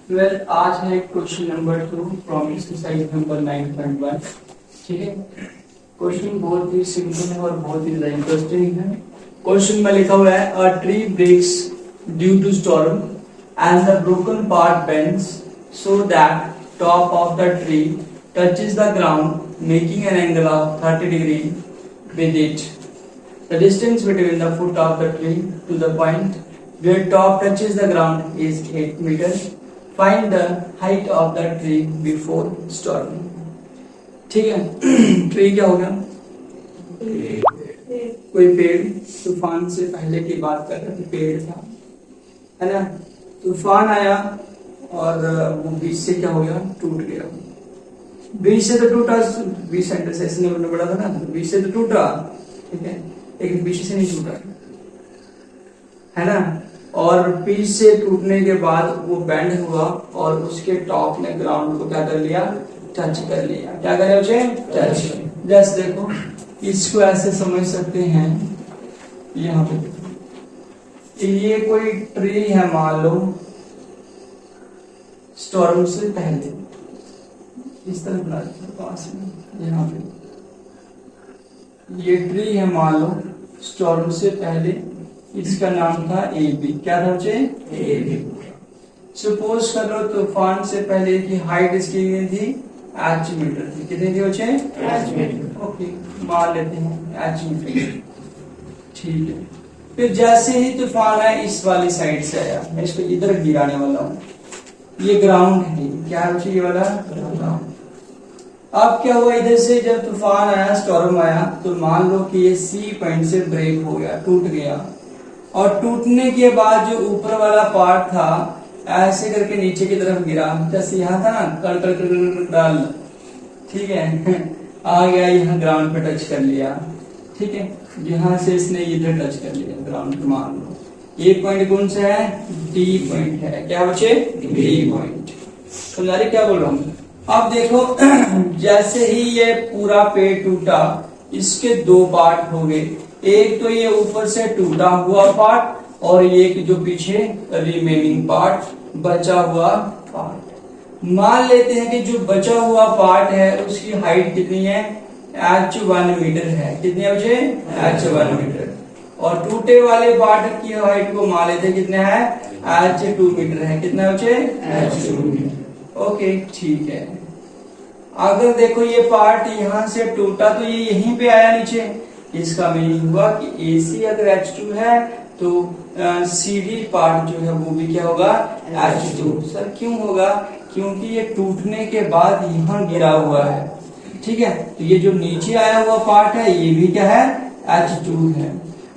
आज है question number 2 from exercise number 9.1। ठीक है, क्वेश्चन बहुत ही सिंपल है और बहुत ही इंटरेस्टिंग है। क्वेश्चन में लिखा हुआ है a tree breaks due to storm and the broken part bends so that top of the tree touches the ground making an angle of 30 degree with it. The distance between the foot of the tree to the point where top touches the ground is 8 meters. Find the height of the tree before storm. ठीक है, tree क्या होगा? कोई पेड़ तूफान से पहले की बात कर रहे थे, पेड़ था, है ना? तूफान आया और वो बीच से क्या हो गया? टूट गया। बीच से तो टूटा, बीच सेंटर से ऐसे नहीं पड़ा था ना, बीच से तो टूटा, ठीक है, लेकिन पीछे से नहीं टूटा, है ना? और पीछे से टूटने के बाद वो बेंड हुआ और उसके टॉप ने ग्राउंड को क्या कर लिया? टच कर लिया। क्या करे उसे? टच। जस्ट देखो, इसको ऐसे समझ सकते हैं, यहाँ पे ये कोई ट्री है, मान लो स्टॉर्म से पहले, इस तरह बना पास में, यहाँ पे ये ट्री है, मान लो स्टॉर्म से पहले, इसका नाम था ए बी। क्या था उसे? A B. सपोज करो तूफान से पहले की हाइट इसकी थी h मीटर थी। कितनी थी उसे? h metre. ओके, मान लेते हैं h मीटर। ठीक है, फिर जैसे ही तूफान आया इस वाली साइड से आया, मैं इसको इधर गिराने वाला हूँ, ये ग्राउंड है, क्या है ये वाला ग्राउंड। अब क्या हुआ, इधर से जब तूफान आया, स्टॉर्म आया, तो मान लो कि ये सी पॉइंट से ब्रेक हो गया, टूट गया, और टूटने के बाद जो ऊपर वाला पार्ट था ऐसे करके नीचे की तरफ गिरा, जैसे यहाँ था ना कड़ कड़ कड़ डाल, ठीक है, आ गया यहाँ ग्राउंड पे टच कर लिया। ठीक है, यहाँ से इसने इधर टच कर लिया ग्राउंड पे। मान लो ये पॉइंट कौन सा है? डी पॉइंट है। क्या बचे? D point. समझा रहे क्या बोल रहा हूँ? अब देखो, जैसे ही ये पूरा पेड़ टूटा, इसके दो पार्ट हो गए, एक तो ये ऊपर से टूटा हुआ पार्ट और एक जो पीछे रिमेनिंग पार्ट, बचा हुआ पार्ट। मान लेते हैं कि जो बचा हुआ पार्ट है उसकी हाइट कितनी है? h1 मीटर है। कितनी है मुझे? h1 metre. और टूटे वाले पार्ट की हाइट को मान लेते हैं कितना है? h2 मीटर है। कितना है मुझे? h2 metre. ओके, ठीक है। अगर देखो ये पार्ट यहां से टूटा तो ये यहीं पे आया नीचे, इसका मीनिंग हुआ कि AC अगर H2 है तो CD पार्ट जो है वो भी क्या होगा? H2। सर क्यों होगा? क्योंकि ये टूटने के बाद यहाँ गिरा हुआ है, ठीक है, तो ये जो नीचे आया हुआ पार्ट है ये भी क्या है? H2 है।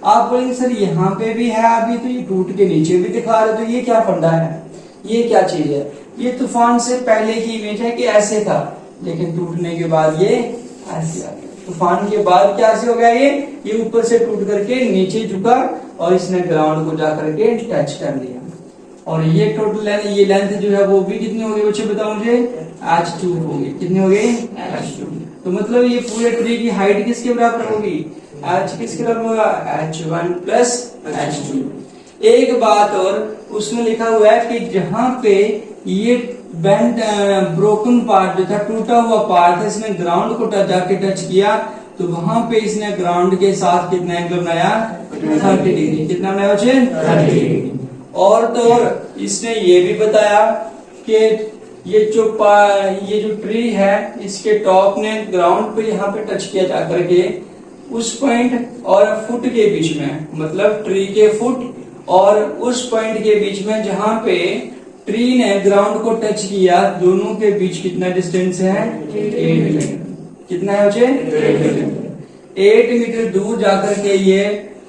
आप बोलेंगे सर यहाँ पे भी है, अभी तो ये टूट के नीचे भी दिखा रहे, तो ये क्या फंडा है? ये क्या चीज है? ये तूफान से पहले की इमेज है कि ऐसे था, लेकिन टूटने के बाद ये ऐसे आ गया। तूफान के बाद क्या ऐसे हो गया? ये ऊपर से टूट करके नीचे झुका और इसने ग्राउंड को जाकर के टच कर लिया। और ये टोटल लेंथ, ये लेंथ जो है वो भी कितनी हो गई बच्चे बताओ मुझे? h2 हो गई। कितनी हो गई? h2। तो मतलब ये पूरे ट्री की हाइट किसके बराबर होगी? h किसके बराबर होगा? h1 plus h2। एक बात और, उसमें लिखा हुआ है कि जहां पे ये बेंड ब्रोकन पार्ट जो था, टूटा हुआ पार्ट है, इसने ग्राउंड को जाके टच किया, तो वहां पे इसने ग्राउंड के साथ कितना एंगल बनाया? 30 डिग्री। कितना बनाया बच्चे? 30 डिग्री। और तो और इसने ये भी बताया कि ये जो ट्री है इसके टॉप ने ग्राउंड पे यहाँ पे टच किया जाकर के उस पॉइंट और फुट के बीच में, मतलब ट्री के फुट और उस पॉइंट के बीच में जहां पे ट्री ने ग्राउंड को टच किया, दोनों के बीच कितना डिस्टेंस है? 8 मीटर। कितना है बच्चे? 8 मीटर दूर जाकर के ये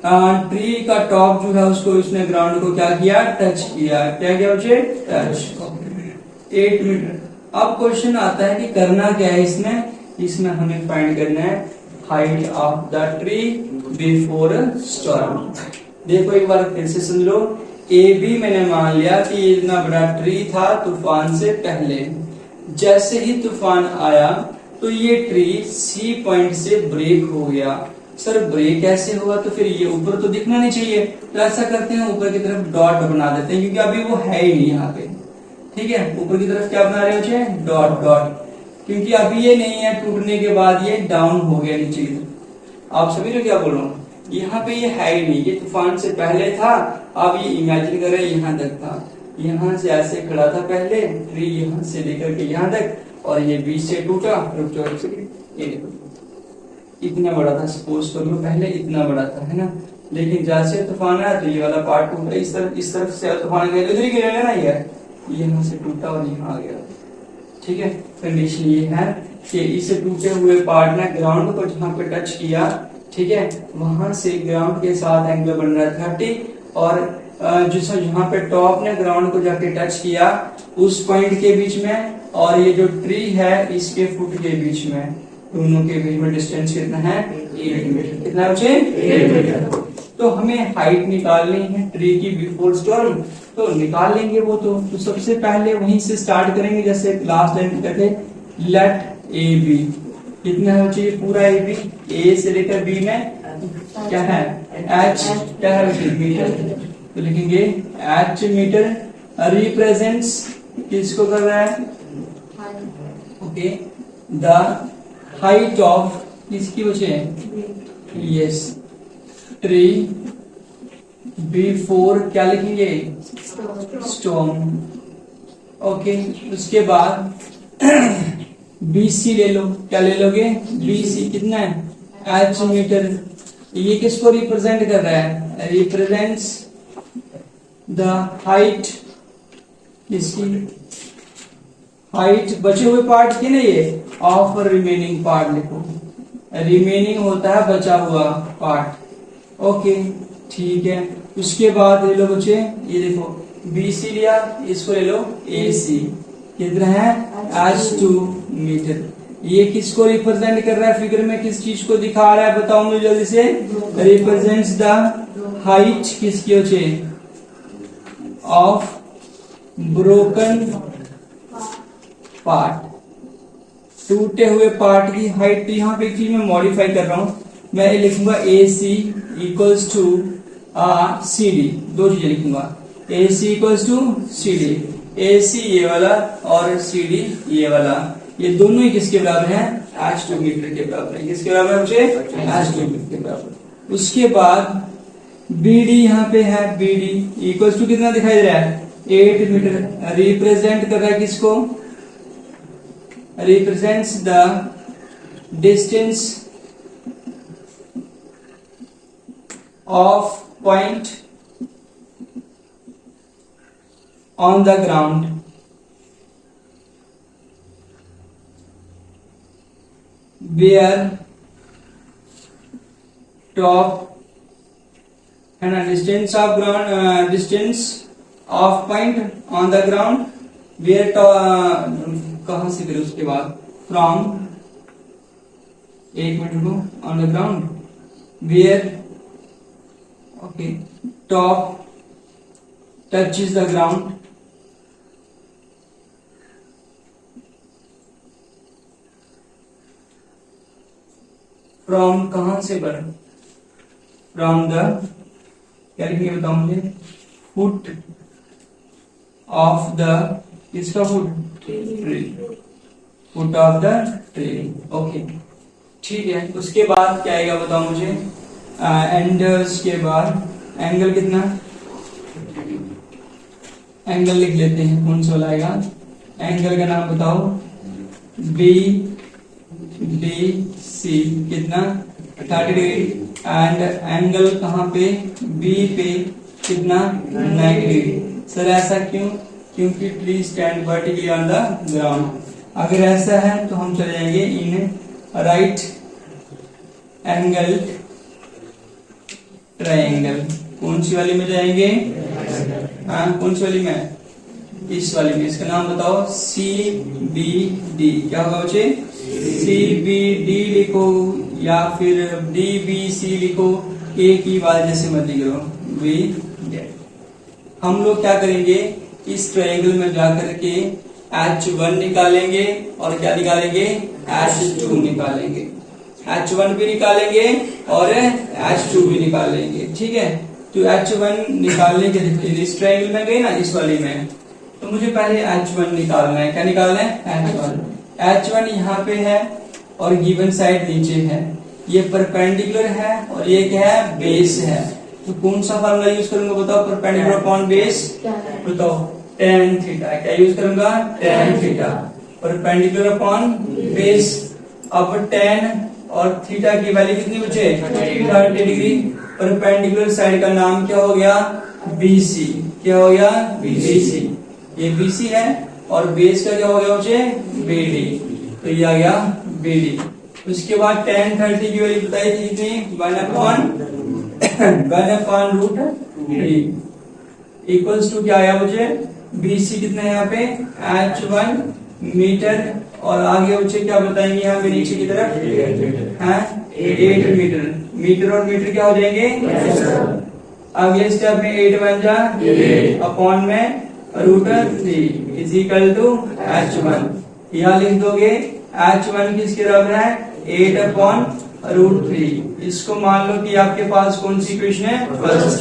ट्री का टॉप जो है उसको इसने ग्राउंड को क्या किया? टच किया। क्या किया बच्चे? टच। 8 मीटर। अब क्वेश्चन आता है कि करना क्या है इसमें हमें फाइंड करना है height of the tree before storm. देखो एक बार फिर से सुन लो, ए बी मैंने मान लिया कि ये इतना बड़ा ट्री था तूफान से पहले। जैसे ही तूफान आया तो ये ट्री सी पॉइंट से ब्रेक हो गया। सर ब्रेक ऐसे हुआ तो फिर ये ऊपर तो दिखना नहीं चाहिए, तो ऐसा करते हैं ऊपर की तरफ डॉट बना देते हैं, क्योंकि अभी वो है ही नहीं यहाँ पे। ठीक है, ऊपर की तरफ क्या बना रहे हो, डॉट डॉट, क्योंकि अभी ये नहीं है, टूटने के बाद ये डाउन हो गया नीचे की तरफ। आप सभी लोग क्या बोल रहा हूँ, यहाँ पे ये है ही नहीं, ये तूफान से पहले था। अब ये इमेजिन कर रहे हैं यहाँ तक था, यहाँ से ऐसे खड़ा था पहले, फिर यहाँ से लेकर के यहाँ तक, और ये बीच से टूटा, रुक जाओ, ये देखो इतना बड़ा था, सपोज कर लो पहले इतना बड़ा था, है ना, लेकिन जैसे तूफान आया तो ये वाला पार्ट टूटा, इस तरफ से तूफान गया, इधर ही गिरा ना, ये यहाँ से टूटा और यहाँ आ गया। ठीक है, कंडीशन ये है कि इस टूटे हुए पार्ट ने ग्राउंड को जहाँ पे टच किया, ठीक है, वहां से ग्राउंड के साथ एंगल बन रहा है 30, और जिस जहाँ पे टॉप ने ग्राउंड को जाके टच किया उस पॉइंट के बीच में और ये जो ट्री है इसके फुट के बीच में, दोनों के बीच में डिस्टेंस कितना है, 8 मीटर। कितना है बच्चे, 8 मीटर। तो हमें हाइट निकालनी है ट्री की बिफोर स्टॉर्म, तो निकाल लेंगे वो तो सबसे पहले वहीं से स्टार्ट करेंगे, जैसे लास्ट टाइम कहते लेट ए बी, कितना है बच्चे, पूरा ए बी, ए से लेकर बी में क्या है, एच, क्या है मीटर, तो लिखेंगे एच मीटर रिप्रेजेंट्स, किसको कर रहा है, ओके, द हाइट ऑफ, किसकी वजह है, यस, ट्री बिफोर क्या लिखेंगे, स्टॉर्म। ओके, उसके बाद BC ले लो, क्या ले लोगे, BC कितना है, एच मीटर, ये किसको रिप्रेजेंट कर रहा है, रिप्रेजेंट्स द हाइट, इसकी हाइट, बचे हुए पार्ट की ना ये, ऑफ रिमेनिंग पार्ट लिखो, रिमेनिंग होता है बचा हुआ पार्ट। ओके ठीक है, उसके बाद ले लो बच्चे, ये देखो BC लिया, इसको ले लो AC, कितना है, H2 मीटर। ये किसको रिप्रेजेंट कर रहा है, फिगर में किस चीज को दिखा रहा है, बताओ मुझे जल्दी से, रिप्रेजेंट्स द हाइट, किसकी बच्चे, ऑफ ब्रोकन पार्ट, टूटे हुए पार्ट की हाइट। यहाँ पे एक चीज मैं मॉडिफाई कर रहा हूँ, मैं लिखूंगा AC इक्वल्स टू CD, दो चीजें लिखूंगा, AC equals to CD, AC ये वाला और CD ये वाला, ये दोनों ही किसके बराबर हैं, H2 मीटर के बराबर है। किसके बराबर है मुझे, H2 मीटर के बराबर। उसके बाद BD यहाँ पे है, BD इक्वल्स टू कितना दिखाई दे रहा है, 8 मीटर, रिप्रेजेंट कर रहा है किसको, represents the distance of point on the ground where top है ना, distance of ground, distance of point on the ground where कहां से फिर उसके बाद, फ्रॉम, एक मिनट रुको, on the ground where, okay, top touches the ground, from कहां से पर, फ्रॉम द, क्या लिखेंगे बताओ मुझे, फुट ऑफ द, किसका foot, tree, foot of the tree. Okay ठीक है, उसके बाद क्या आएगा बताओ मुझे, एंड उसके बाद एंगल कितना, एंगल लिख लेते हैं, कौन सा वाला आएगा, एंगल का नाम बताओ, BDC कितना, 30 डिग्री, एंड एंगल कहाँ पे, B पे कितना, 90 डिग्री। सर ऐसा क्यों, क्योंकि tree stand vertically on the ground. अगर ऐसा है तो हम चले जाएंगे इन राइट एंगल ट्रायंगल, कौन सी वाली में जाएंगे, हाँ कौन सी वाली में, इस वाली में, इसका नाम बताओ, CBD, क्या होगा बच्चे, CBD लिखो या फिर DBC लिखो, एक ही बात जैसे मर्जी करो, वी गेट। हम लोग क्या करेंगे, इस ट्रायंगल में जाकर के H1 निकालेंगे और क्या निकालेंगे, H2 निकालेंगे, H1 भी निकालेंगे और H2 भी निकालेंगे। ठीक है, तो H1 निकालने के लिए इस ट्रायंगल में गए ना, इस वाली में, तो मुझे पहले H1 निकालना है। क्या निकालना है? H1 यहाँ पे है और गिवन साइड नीचे है, ये परपेंडिकुलर है और ये क्या है? बेस है। तो कौन सा फार्मूला यूज करूंगा बताओ? परपेंडिकुलर अपॉन बेस, बताओ tan थीटा। क्या यूज करूंगा? tan theta. Perpendicular upon base. अब tan और थीटा की वैल्यू कितनी बचे? 30 डिग्री। परपेंडिकुलर साइड का नाम क्या हो गया? BC। क्या हो गया? BC। ये BC है और बेस का क्या हो गया बच्चे? BD। तो ये आ गया BD। उसके बाद tan 30 की वैल्यू बताई थी कितनी? 1 अपॉन रूट 3 इक्वल्स टू क्या आया मुझे? BC कितना है यहाँ पे? H1 मीटर और आगे बच्चे क्या बताएंगे यहाँ पे नीचे की तरफ? 8 मीटर। मीटर और मीटर क्या हो जाएंगे? अगले स्टेप में 8 बन जा अपॉन में root 3 is equal to H1। यहाँ लिख दोगे H1 किसके बराबर है? 8 अपॉन रूट 3। इसको मान लो कि आपके पास कौन सी इक्वेशन है? फर्स्ट।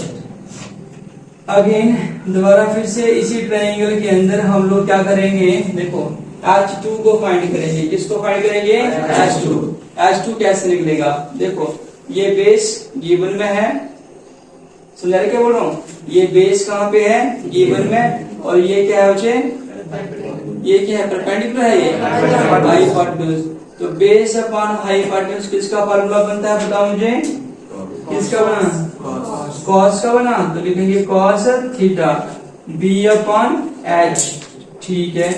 अगेन दोबारा फिर से इसी ट्रायंगल के अंदर हम लोग क्या करेंगे? देखो H2 को फाइंड करेंगे। किसको फाइंड करेंगे? H2। H2 कैसे निकलेगा? देखो ये बेस गिवन में है, समझा रहे क्या बोल रहा हूँ? ये बेस कहाँ पे है? गिवन में। और ये क्या है बच्चे? ये क्या है? परपेंडिकुलर है ये हाइपोटेन्यूज। तो बेस अपॉन हाइपोटेन्यूज किसका फार्मूला बनता है बताओ मुझे? किसका बना? कॉस का बना। तो लिखेंगे cos theta B upon H। ठीक है,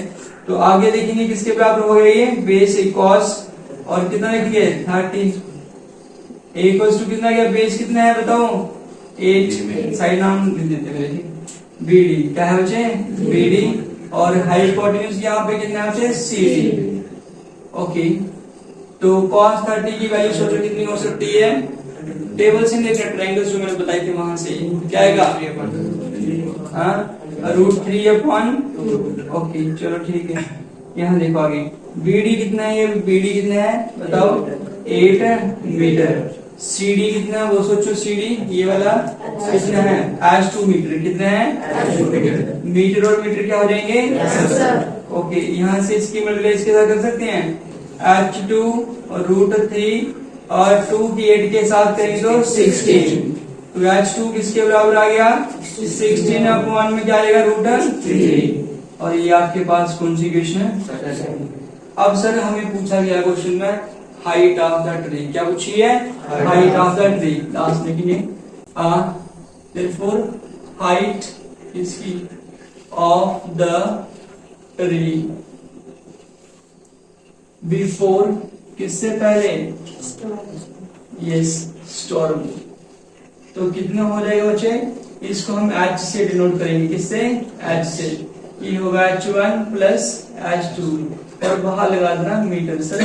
तो आगे देखेंगे किसके बराबर हो गया ये? बेस कॉस और कितना लिखेंगे? 30 इक्वल्स टू कितना गया? बेस कितना है बताओ? 8। साइड नाम लिख देते हैं BD। क्या है बच्चे? BD। और हाइपोटेन्यूज यहाँ पे कितना है बच्चे? CD। ओके, तो cos 30 की वैल्यू सोचो कितनी हो सकती है? टेबल से लेकर ट्रायंगल्स जो मैंने बताए थे वहां से क्या आएगा? Root 3 upon. ओके चलो ठीक है, यहाँ देखो आगे BD कितना है? ये BD कितना है बताओ? 8 मीटर। CD कितना है वो सोचो? CD ये वाला कितना है? H2 metre. कितना है? मीटर और मीटर क्या हो जाएंगे? ओके, यहाँ से इसकी मल्टीप्लाई इसके साथ कर सकते हैं। H2 और रूट 3 और 2 की 8 के साथ करेंगे तो 16। तो H2 किसके बराबर आ गया? 16 अपॉन में क्या आएगा? रूट 3। और ये आपके पास कौन सी इक्वेशन है? अब सर हमें पूछा गया क्वेश्चन में हाइट ऑफ द ट्री। क्या पूछी है? Height of the tree. Last लिखेंगे देयरफॉर हाइट इसकी ऑफ द ट्री बिफोर किससे पहले? Yes, storm. तो कितना हो जाएगा बच्चे? इसको हम H से डिनोट करेंगे। किससे? H से। ये होगा H1 प्लस H2 और बाहर लगा देना मीटर। सर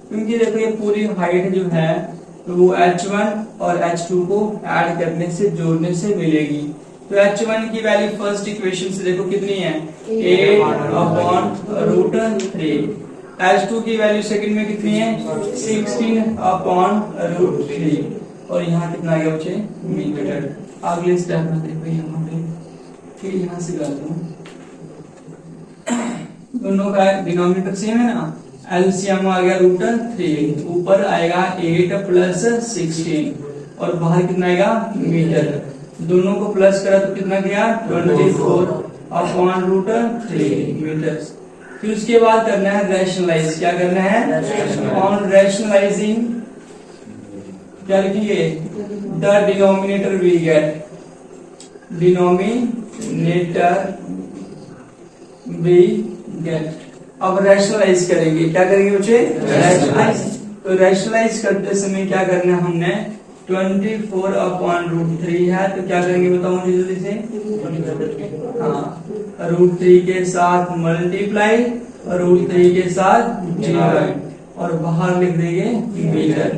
क्योंकि देखो ये पूरी हाइट जो है तो वो H1 और H2 को ऐड करने से जोड़ने से मिलेगी। तो H1 की वैल्यू फर्स्ट इक्वेशन से देखो कितनी है? 8 अपॉन रूट 3। H2 की वैल्यू सेकंड में कितनी है? 16 अपॉन रूट 3। और यहाँ कितना आ गया बच्चे? मीटर। अगले स्टेप में देखो यहाँ पे फिर यहाँ से करता हूँ, दोनों का डिनोमिनेटर सेम है ना? एलसीएम आ गया रूट 3, ऊपर आएगा 8 प्लस 16 और बाहर कितना आएगा? मीटर। दोनों को प्लस करा तो कितना गया? 24 अपॉन रूट 3 मीटर। फिर उसके बाद करना है रैशनलाइज। क्या करना है? ऑन रैशनलाइजिंग क्या लिखेंगे? The denominator we get, denominator we get. अब रैशनलाइज करेंगे। क्या करेंगे बच्चे? रैशनलाइज। तो रैशनलाइज करते समय क्या करना है हमने? 24 अपॉन रूट 3 है तो क्या करेंगे बताओ मुझे जल्दी से? हाँ, रूट 3 के साथ मल्टीप्लाई और रूट 3 के साथ डिवाइड और बाहर लिख देंगे मीटर।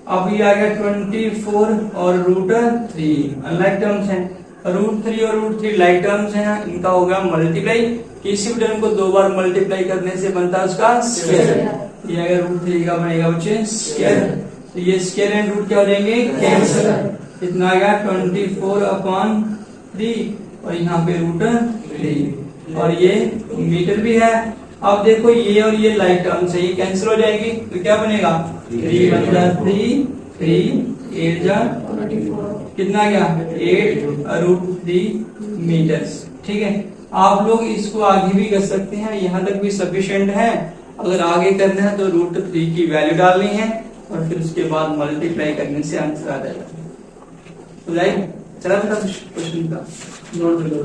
अब ये आ गया 24 और रूट 3 अनलाइक टर्म्स हैं। रूट 3 और रूट 3 लाइक टर्म्स हैं, इनका हो गया मल्टीप्लाई। किसी भी टर्म को दो बार मल्टीप्लाई करने से बनता है उसका स्क्वायर। ये अगर रूट 3 का बनेगा बच्चे स्क्वायर, तो ये स्क्वायर एंड रूट क्या हो जाएंगे? कैंसिल। कितना आ गया? 24 अपॉन 3 और यहाँ पे रूट 3। और ये मीटर भी है। अब देखो ये और ये लाइक टर्म से ये कैंसिल हो जाएगी, तो क्या बनेगा 3 × 3 3 8 जा कितना गया 8√3 मीटर्स। ठीक है, आप लोग इसको आगे भी कर सकते हैं, यहाँ तक भी सफिशिएंट है। अगर आगे करना है तो √3 की वैल्यू डालनी है और फिर उसके बाद मल्टीप्लाई करने से आंसर आ जाएगा। तो राइट, चला बेटा क्वेश्चन का नोट लो।